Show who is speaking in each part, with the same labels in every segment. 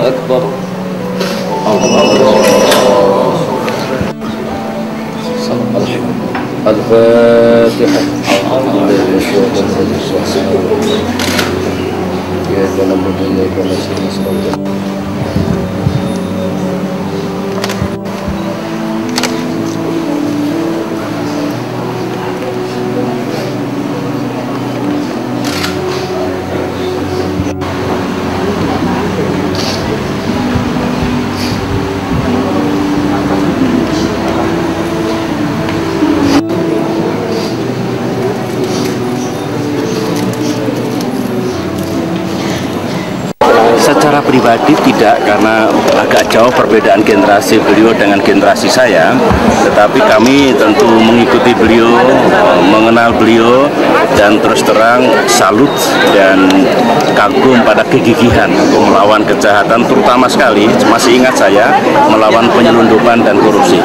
Speaker 1: Akbar. Al-Fatihah.
Speaker 2: Secara pribadi tidak, karena agak jauh perbedaan generasi beliau dengan generasi saya, tetapi kami tentu mengikuti beliau, mengenal beliau, dan terus terang salut dan kagum pada kegigihan untuk melawan kejahatan, terutama sekali masih ingat saya melawan penyelundupan dan korupsi.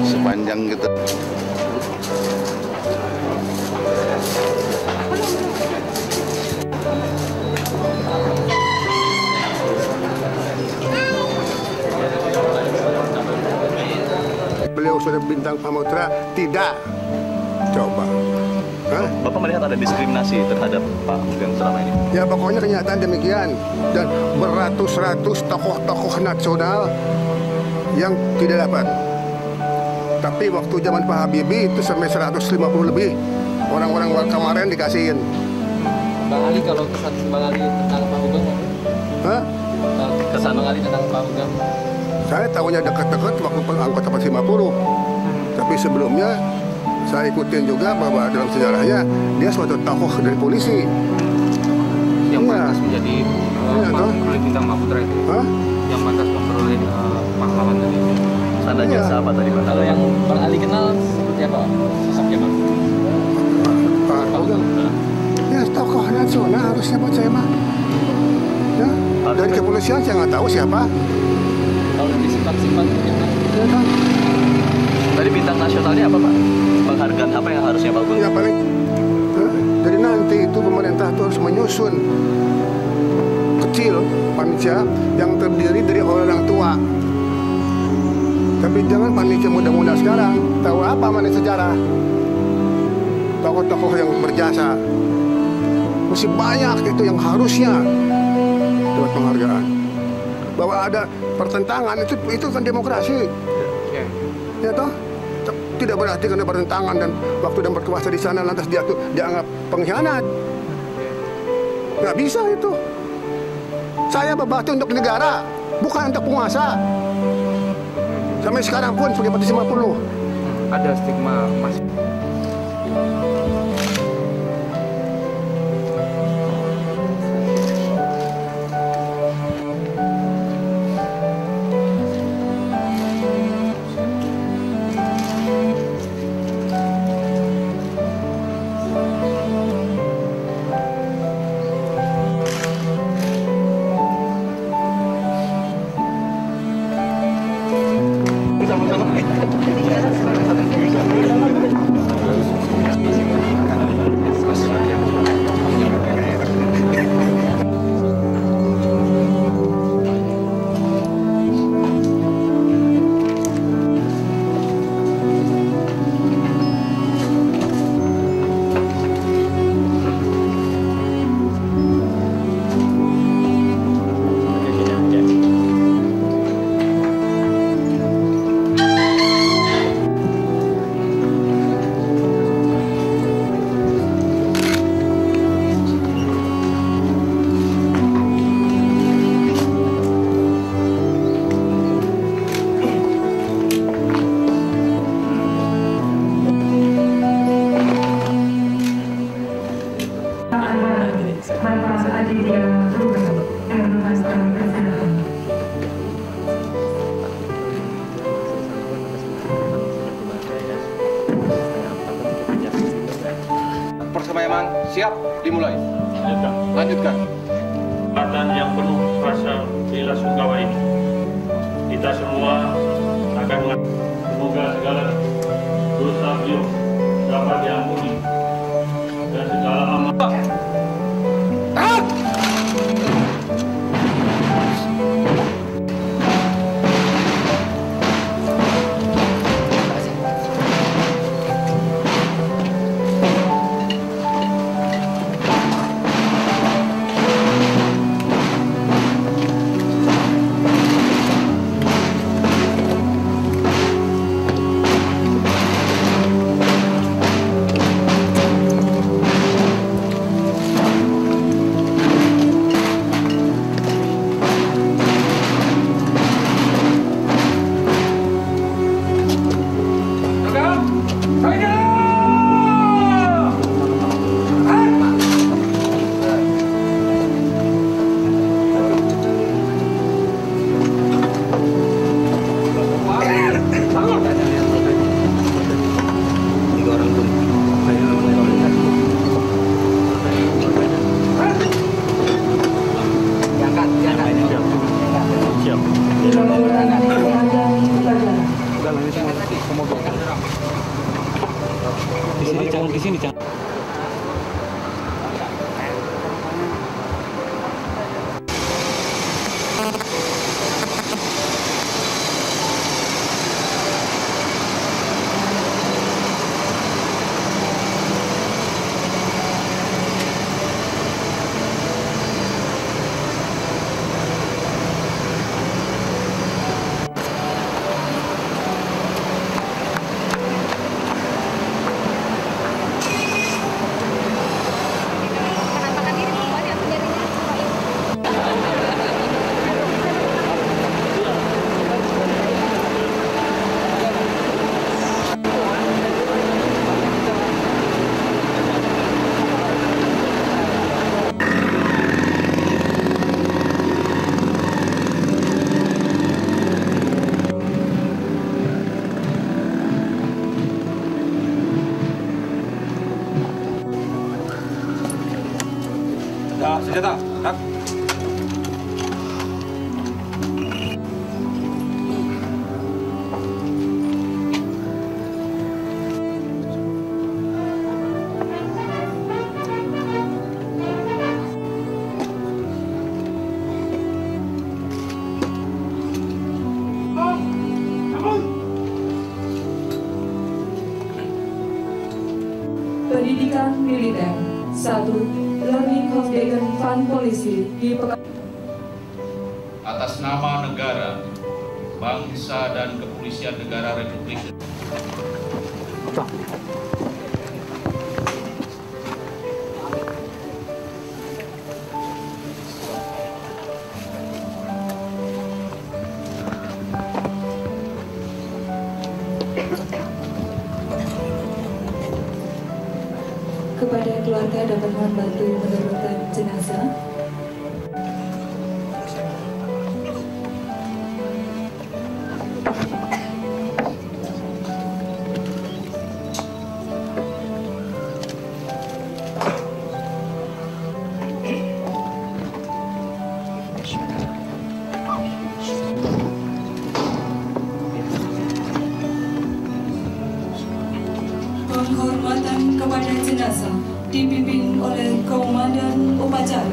Speaker 3: Sepanjang kita
Speaker 4: beliau sudah bintang Samudra, tidak. Coba. Hah?
Speaker 5: Bapak melihat ada diskriminasi terhadap Pak Sugeng selama ini?
Speaker 4: Ya pokoknya kenyataan demikian. Dan beratus-ratus tokoh-tokoh nasional yang tidak dapat. Tapi waktu zaman Pak Habibie itu sampai 150 lebih orang-orang kemarin dikasihin.
Speaker 1: Bang Ali, kalau kesan Bang Ali tentang Pak Sugeng,
Speaker 4: Hah?
Speaker 1: kesan Bang Ali tentang Pak Sugeng?
Speaker 4: Saya tahunya dekat-dekat waktu pengangkut 50. Tapi sebelumnya saya ikutin juga bahwa dalam sejarahnya dia suatu tokoh dari polisi.
Speaker 1: Yang
Speaker 4: Iya.
Speaker 1: pantas menjadi memperoleh bintang Maputra itu.
Speaker 4: Hah?
Speaker 1: Yang pantas memperoleh pahlawan tadi.
Speaker 5: Tanda
Speaker 4: Iya.
Speaker 5: jasa apa tadi Pak?
Speaker 1: Kalau yang Bang Ali kenal seperti apa sosoknya Bang?
Speaker 4: Pak Sugeng. Ya tokoh nasional harusnya buat saya mah. Ya, dari kepolisian saya nggak tahu siapa.
Speaker 1: Kalau dari sifat-sifat gimana?
Speaker 4: Ya, kan?
Speaker 5: Tadi bintang nasionalnya apa Pak? Penghargaan apa yang harusnya Pak Sugeng?
Speaker 4: Ya paling. Hah? Jadi nanti itu pemerintah itu harus menyusun kecil panitia yang terdiri dari orang tua. Tapi jangan panitia muda-muda sekarang tahu apa mana sejarah. Tokoh-tokoh yang berjasa masih banyak itu yang harusnya dapat penghargaan. Bahwa ada pertentangan itu kan demokrasi. Ya toh? Tidak berarti karena bertentangan dan waktu dan berkuasa di sana lantas dia tuh dianggap pengkhianat. Nggak bisa itu. Saya berbakti untuk negara, bukan untuk penguasa. Sampai sekarang pun sebagai Parti 50.
Speaker 1: Ada stigma masih.
Speaker 3: Persemayaman siap dimulai. Lanjutkan.
Speaker 6: Kesempatan yang penuh rasa bela sungkawa ini, kita semua akan semoga segala dosa beliau dapat diampuni dan segala amal.
Speaker 1: Di sini jangan.
Speaker 3: Senjata, tak.
Speaker 7: Pendidikan Militer 1. Learning of Degen Van Polisi di
Speaker 8: atas nama negara, bangsa dan kepolisian negara Republik
Speaker 7: kepada keluarga dapat membantu menurunkan jenazah. Penghormatan kepada jenazah dipimpin oleh Komandan Upacara.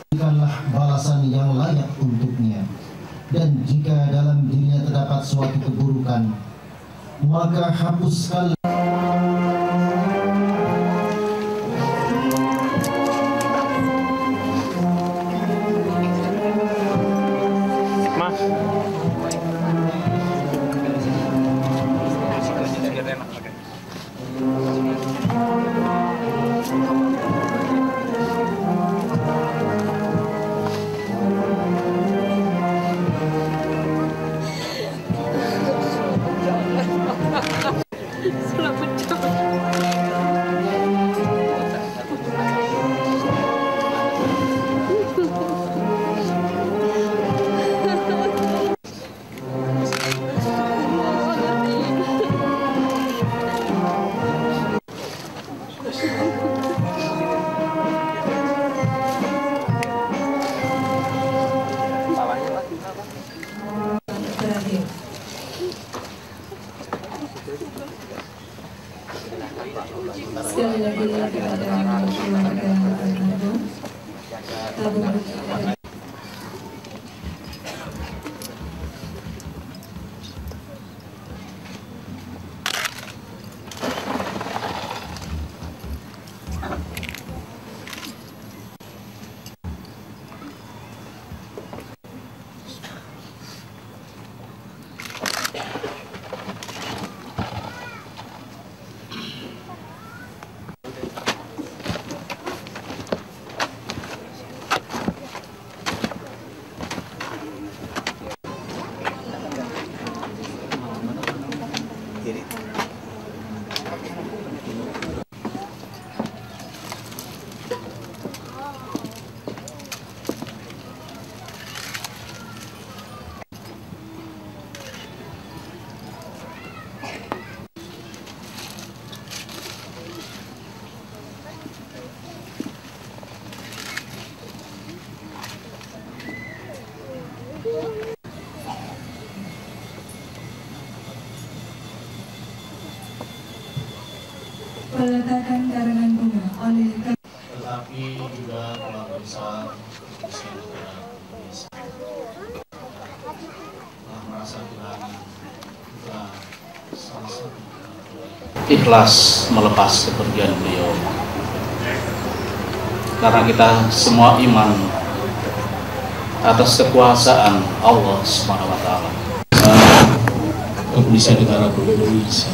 Speaker 9: Berikanlah balasan yang layak untuknya, dan jika dalam dirinya terdapat suatu keburukan, maka hapuskan.
Speaker 7: Sekali lagi kepada keluarga almarhum, tabung peletakan karangan bunga oleh
Speaker 9: Tetapi juga keluarga besar negara Indonesia telah merasa kehilangan putra salah satu
Speaker 8: ikhlas melepas kepergian beliau, karena kita semua iman atas kekuasaan Allah Subhanahu wa Ta'ala.
Speaker 9: Kepolisian Negara Republik Indonesia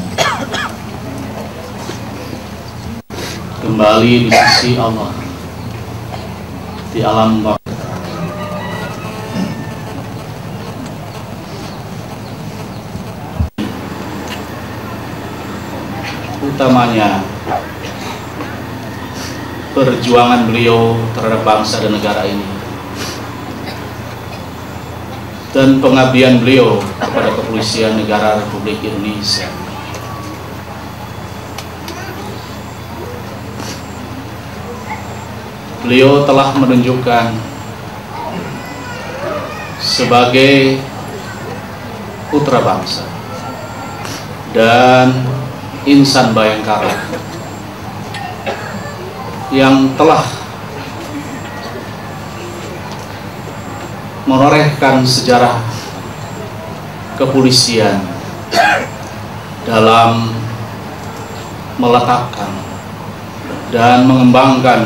Speaker 8: Kembali di sisi Allah di alam baka. Utamanya perjuangan beliau terhadap bangsa dan negara ini, dan pengabdian beliau kepada Kepolisian Negara Republik Indonesia. Beliau telah menunjukkan sebagai putra bangsa dan insan Bayangkara yang telah menorehkan sejarah kepolisian dalam meletakkan dan mengembangkan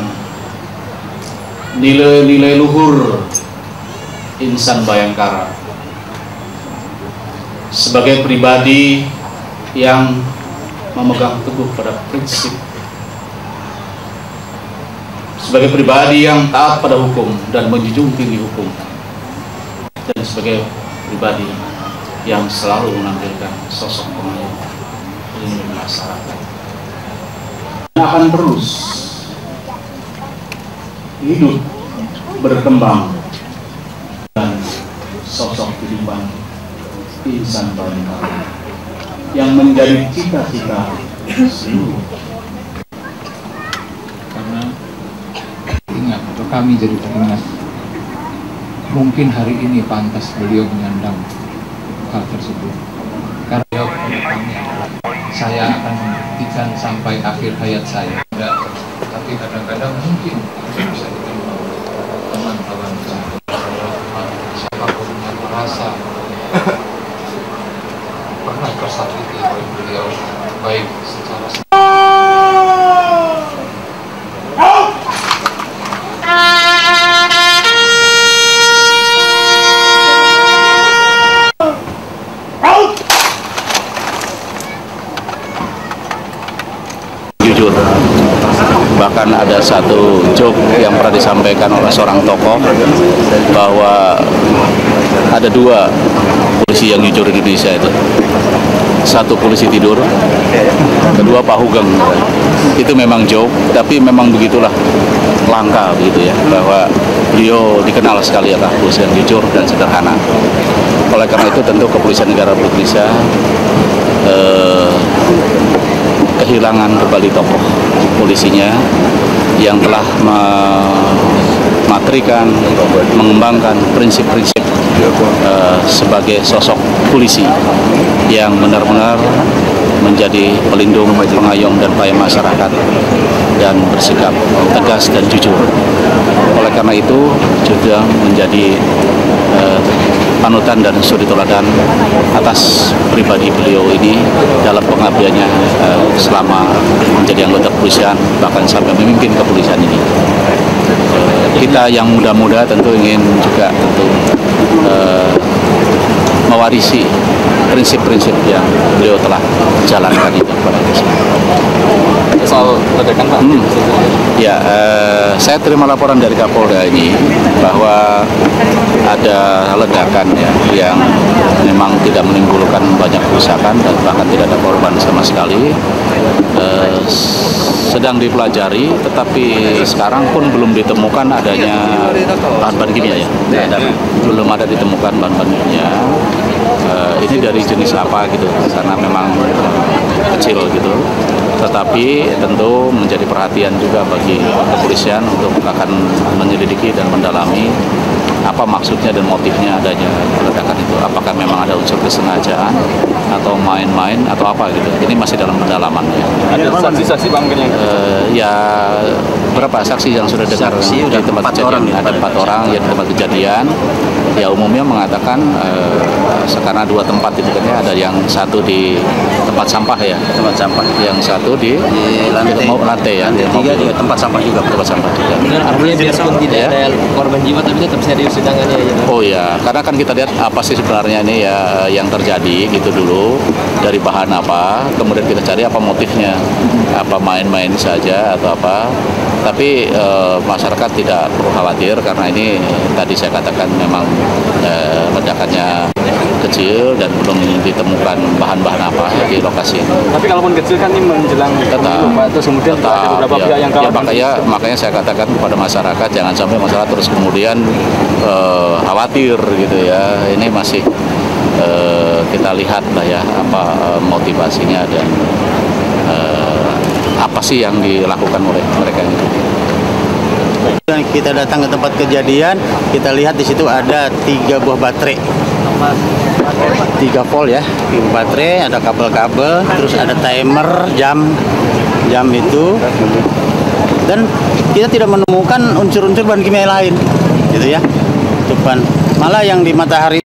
Speaker 8: nilai-nilai luhur insan Bayangkara sebagai pribadi yang memegang teguh pada prinsip, sebagai pribadi yang taat pada hukum dan menjunjung tinggi hukum, dan sebagai pribadi yang selalu menampilkan sosok pengayom melindungi masyarakat. Akan terus hidup, berkembang, dan sosok kehidupan insan Bayangkara yang menjadi cita-cita seluruh.
Speaker 10: Karena ingat, atau kami jadi teringat, mungkin hari ini pantas beliau menyandang hal tersebut. Karena beliau kami adalah, saya akan membuktikan sampai akhir hayat saya. Tapi kadang-kadang mungkin bisa diterima teman-teman siapapun yang merasa pernah tersakiti oleh beliau, baik secara
Speaker 2: jujur. Bahkan ada satu joke yang pernah disampaikan oleh seorang tokoh bahwa ada dua polisi yang jujur di Indonesia itu. Satu polisi tidur, kedua Pak Hugeng. Itu memang joke, tapi memang begitulah langka begitu ya, bahwa beliau dikenal sekali adalah polisi yang jujur dan sederhana. Oleh karena itu tentu Kepolisian Negara Republik Indonesia kehilangan kembali tokoh polisinya yang telah mematrikan, mengembangkan prinsip-prinsip sebagai sosok polisi yang benar-benar menjadi pelindung, pengayom dan payah masyarakat dan bersikap tegas dan jujur. Oleh karena itu juga menjadi panutan dan suri teladan atas pribadi beliau ini dalam pengabdiannya selama menjadi anggota kepolisian, bahkan sampai memimpin kepolisian ini. Kita yang muda-muda tentu ingin juga mewarisi prinsip-prinsip yang beliau telah jalankan itu kepada kita.
Speaker 1: Soal ledakan Pak?
Speaker 2: Ya, saya terima laporan dari Kapolda ini bahwa ada ledakan ya yang memang tidak menimbulkan banyak kerusakan dan bahkan tidak ada korban sama sekali. Sedang dipelajari, tetapi sekarang pun belum ditemukan adanya bahan-bahan kimia ya. Belum ada ditemukan bahan-bahan kimia. Ini dari jenis apa gitu, karena memang kecil gitu. Tetapi tentu menjadi perhatian juga bagi kepolisian untuk akan menyelidiki dan mendalami apa maksudnya dan motifnya adanya ledakan itu. Apakah memang ada unsur kesengajaan atau main-main atau apa gitu. Ini masih dalam pendalaman ya.
Speaker 1: Ada saksi-saksi Pak mungkin yang
Speaker 2: ya berapa saksi yang sudah dengar di tempat kejadian? Ada 4 orang yang di tempat kejadian. Ya umumnya mengatakan karena 2 tempat itu kan ya, ada yang satu di tempat sampah ya, tempat sampah, yang satu di lantai ya, yang 3 di tempat sampah juga, tempat sampah juga.
Speaker 1: artinya biarpun tidak ada korban jiwa tapi tetap serius tangannya ya.
Speaker 2: Oh ya, karena kan kita lihat apa sih sebenarnya ini ya yang terjadi gitu dulu, dari bahan apa, kemudian kita cari apa motifnya, apa main-main saja atau apa. Tapi masyarakat tidak perlu khawatir karena ini tadi saya katakan memang ledakannya kecil dan belum ditemukan bahan-bahan apa di lokasi ini.
Speaker 1: Tapi kalaupun kecil kan ini menjelang terus kemudian ada beberapa pihak yang
Speaker 2: ya, makanya saya katakan kepada masyarakat jangan sampai masyarakat terus kemudian khawatir gitu ya. Ini masih kita lihat lah ya apa motivasinya dan apa sih yang dilakukan oleh mereka itu.
Speaker 11: Kita datang ke tempat kejadian, kita lihat di situ ada 3 buah baterai, 3 volt ya, baterai, ada kabel-kabel, terus ada timer, jam itu, dan kita tidak menemukan unsur-unsur bahan kimia lain, gitu ya, itu Malah yang di matahari